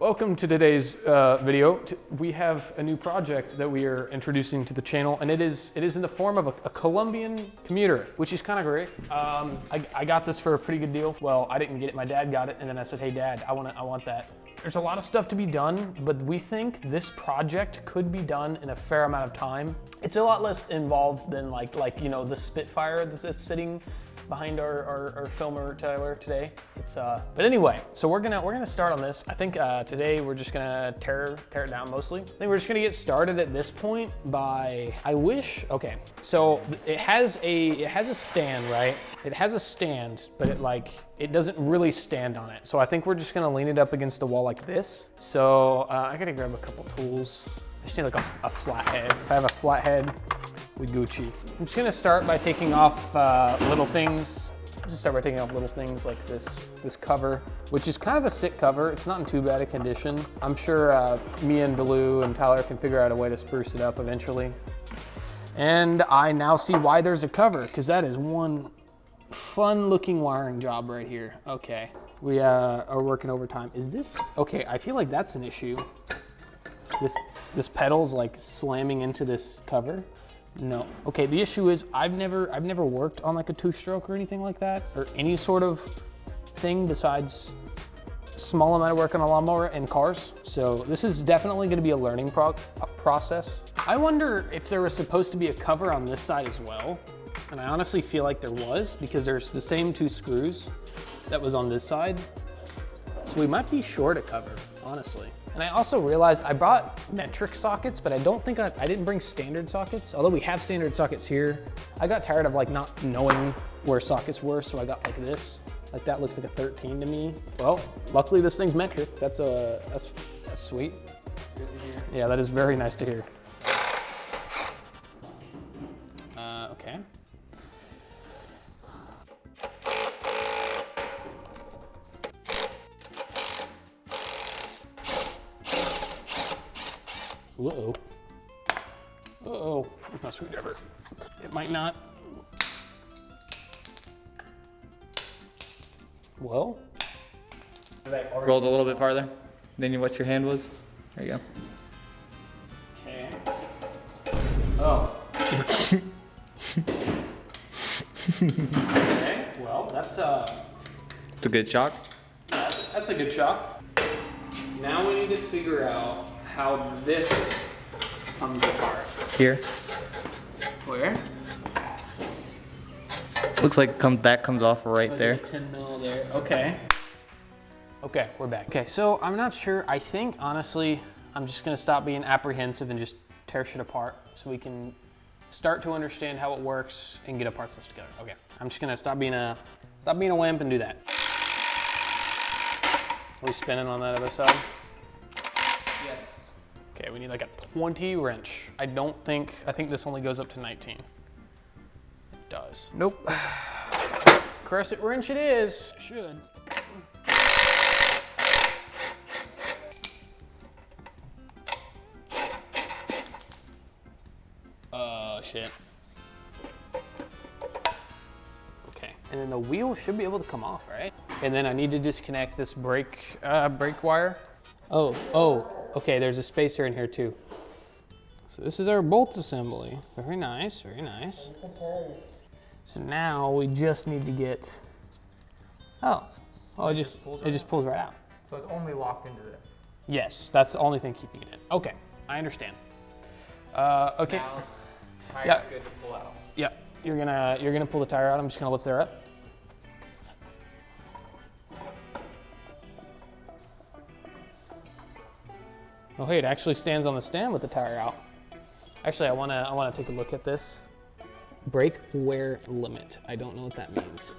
Welcome to today's video. We have a new project that we are introducing to the channel, and it is in the form of a Columbian Commuter, which is kind of great. I got this for a pretty good deal. Well, I didn't get it, my dad got it, and then I said, hey Dad, I want that. There's a lot of stuff to be done, but we think this project could be done in a fair amount of time. It's a lot less involved than like you know, the Spitfire that's sitting behind our filmer Tyler today. But anyway, so we're gonna start on this. I think today we're just gonna tear it down mostly. I think we're just gonna get started at this point by, okay, so it has a stand, right? It has a stand, but it doesn't really stand on it. So I think we're just gonna lean it up against the wall like this. So I gotta grab a couple tools. I just need like a flat head. If I have a flat head, we Gucci. I'm just gonna start by taking off little things. Like this cover, which is kind of a sick cover. It's not in too bad a condition. I'm sure me and Baloo and Tyler can figure out a way to spruce it up eventually. And I now see why there's a cover, because that is one fun looking wiring job right here. Okay, we are working overtime. Is this, okay, I feel like that's an issue. This pedal's like slamming into this cover. No. Okay, the issue is I've never worked on like a two-stroke or anything like that, or any sort of thing besides small amount of work on a lawnmower and cars. So this is definitely going to be a learning process. I wonder if there was supposed to be a cover on this side as well. And I honestly feel like there was, because there's the same two screws that was on this side. So we might be short a cover, honestly. And I also realized I brought metric sockets, but I don't think I didn't bring standard sockets. Although we have standard sockets here. I got tired of like not knowing where sockets were, so I got like this. Like that looks like a 13 to me. Well, luckily this thing's metric. That's sweet. Good to hear. Yeah, that is very nice to hear. Okay. Uh-oh. Uh-oh, my screwdriver. It might not. Well. Rolled a little bit farther than what your hand was. There you go. Okay. Oh. Okay, well, that's It's a good shock. That's a good shock. Now we need to figure out how this comes apart. Here. Where? Looks like that comes off right there. Like 10 mil there. Okay. Okay, we're back. Okay, so I'm not sure. I think honestly, I'm just gonna stop being apprehensive and just tear shit apart so we can start to understand how it works and get a parts list together. Okay, I'm just gonna stop being a wimp and do that. Are we spinning on that other side? Yes. Okay, we need like a 20 wrench. I think this only goes up to 19. It does. Nope. Crescent wrench it is. It should. Shit. Okay, and then the wheel should be able to come off, right? And then I need to disconnect this brake wire. Oh, okay, there's a spacer in here too. So this is our bolt assembly. Very nice, very nice. So now we just need to get, it just pulls right out. So it's only locked into this. Yes, that's the only thing keeping it in. Okay, I understand. Okay. Now, tire's Yeah. good to pull out. Yeah, you're gonna pull the tire out. I'm just gonna lift her up. Oh hey, it actually stands on the stand with the tire out. Actually, I wanna take a look at this. Brake wear limit. I don't know what that means.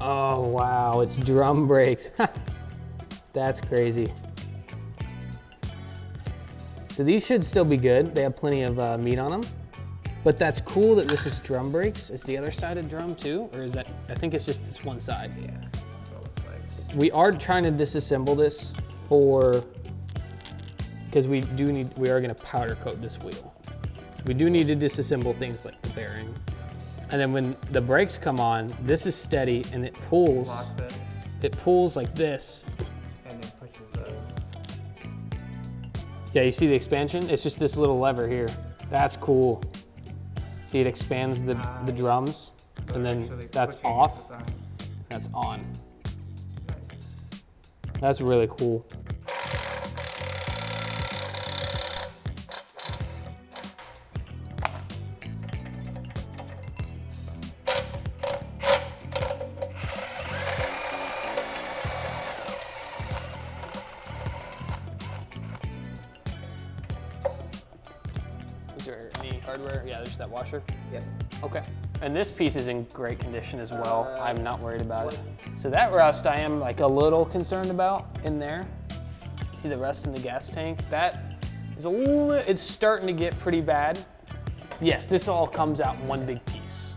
Oh wow, it's drum brakes. That's crazy. So these should still be good. They have plenty of meat on them. But that's cool that this is drum brakes. Is the other side a drum too? Or is that, I think it's just this one side. Yeah, so it looks like. We are trying to disassemble this because we are gonna powder coat this wheel. So we do need to disassemble things like the bearing. And then when the brakes come on, this is steady and it pulls. Locks it. It pulls like this. And then pushes those. Yeah, you see the expansion? It's just this little lever here. That's cool. See, it expands the drums, So and then actually that's pushing off, is the side. that's on. Nice. That's really cool. Is there any hardware? Yeah, there's that washer. Yep. Okay. And this piece is in great condition as well. I'm not worried about it. So that rust I am like a little concerned about in there. See the rust in the gas tank? That is it's starting to get pretty bad. Yes, this all comes out in one big piece.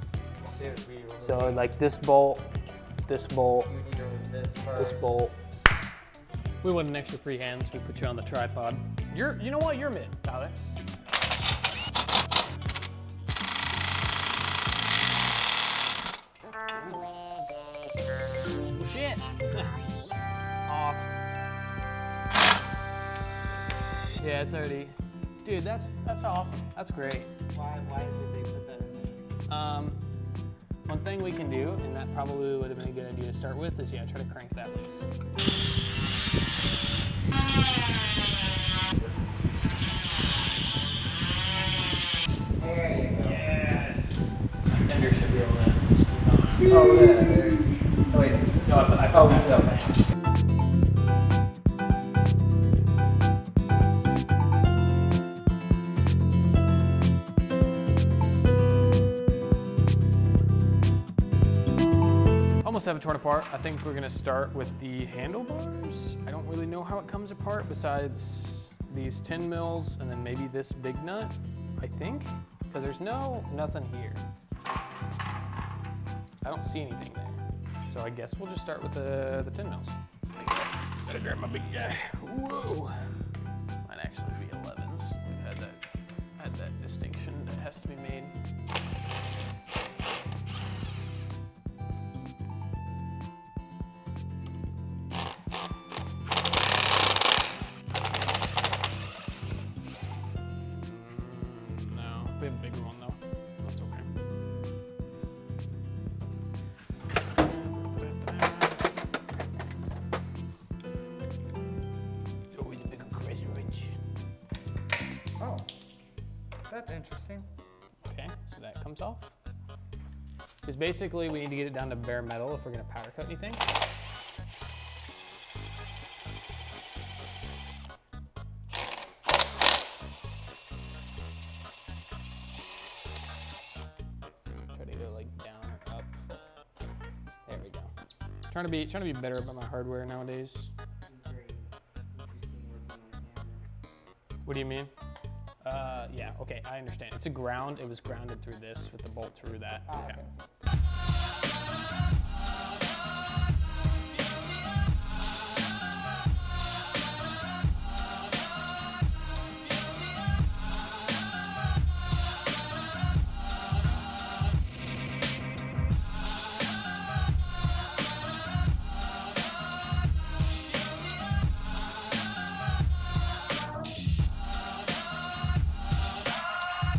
Dude, So like this bolt, this bolt, you need to remove this first. this bolt. We want an extra free hand, so we put you on the tripod. You know what? You're mid, Tyler. Shit. Awesome. Yeah, it's already. Dude, that's awesome. That's great. Why did they put that in there? One thing we can do, and that probably would have been a good idea to start with, is yeah, try to crank that loose. There you go. Yes. My fender should be able to. Oh yeah, there's. Oh wait. So I Oh, that no. down. Almost have it torn apart. I think we're gonna start with the handlebars. I don't really know how it comes apart besides these 10 mils and then maybe this big nut, I think, because there's nothing here. I don't see anything there. So I guess we'll just start with the 10 mils. Gotta grab my big guy. Whoa. Might actually be 11s. We've had that distinction that has to be made. No, we have a bigger one though. That's okay. Always a big crazy wrench. Oh, that's interesting. Okay, so that comes off. Because basically we need to get it down to bare metal if we're gonna powder coat anything. Try to go like down or up. There we go. Trying to be better about my hardware nowadays. What do you mean? Yeah, okay, I understand. It's a ground. It was grounded through this with the bolt through that. Okay.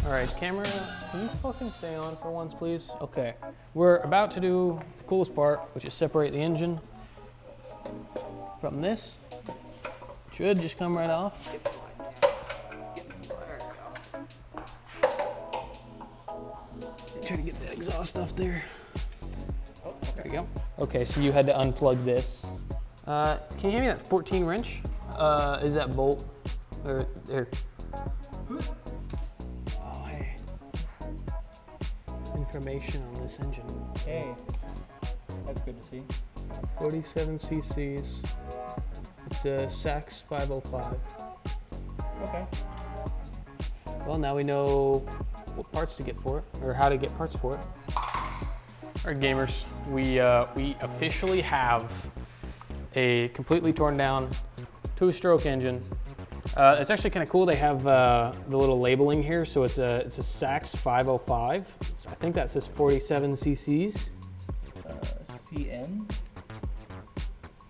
All right, camera, can you fucking stay on for once, please? Okay, we're about to do the coolest part, which is separate the engine from this. Should just come right off. Try to get that exhaust off there. There we go. Okay, so you had to unplug this. Can you hand me that 14 wrench? Is that bolt? Or there? Oh, hey. Information on this engine. Hey, that's good to see. 47 cc's. It's a Sachs 505. Okay. Well, now we know what parts to get for it, or how to get parts for it. All right, gamers, we officially have a completely torn down two-stroke engine. It's actually kind of cool. They have the little labeling here, so it's a Sachs 505. So I think that says 47 cc's. CN?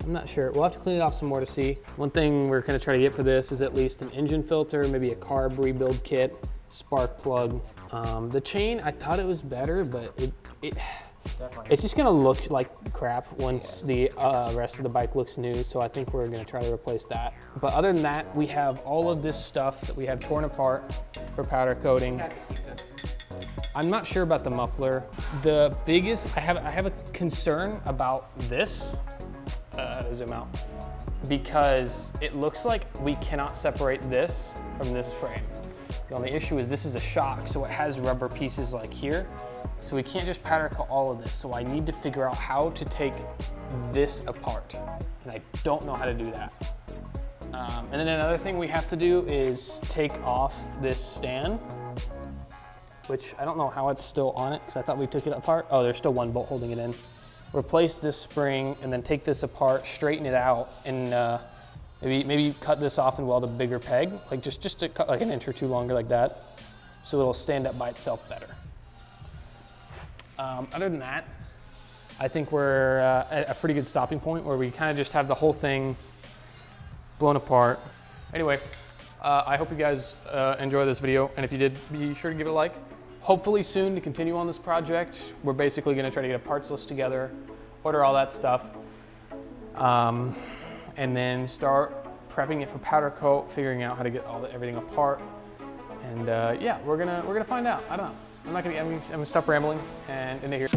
I'm not sure. We'll have to clean it off some more to see. One thing we're gonna try to get for this is at least an engine filter, maybe a carb rebuild kit, spark plug. The chain, I thought it was better, but it's just gonna look like crap once the rest of the bike looks new, so I think we're gonna try to replace that. But other than that, we have all of this stuff that we have torn apart for powder coating. I'm not sure about the muffler. The biggest, I have a concern about this, zoom out, because it looks like we cannot separate this from this frame. The only issue is this is a shock, so it has rubber pieces like here. So we can't just powder coat all of this. So I need to figure out how to take this apart. And I don't know how to do that. And then another thing we have to do is take off this stand, which I don't know how it's still on it because I thought we took it apart. Oh, there's still one bolt holding it in. Replace this spring and then take this apart, straighten it out, and maybe cut this off and weld a bigger peg, like just to cut like an inch or two longer like that, so it'll stand up by itself better. Other than that, I think we're at a pretty good stopping point where we kind of just have the whole thing blown apart. Anyway, I hope you guys enjoy this video, and if you did, be sure to give it a like. Hopefully soon to continue on this project. We're basically gonna try to get a parts list together, order all that stuff, and then start prepping it for powder coat, figuring out how to get everything apart. And yeah, we're gonna find out. I don't know. I'm gonna stop rambling and into here.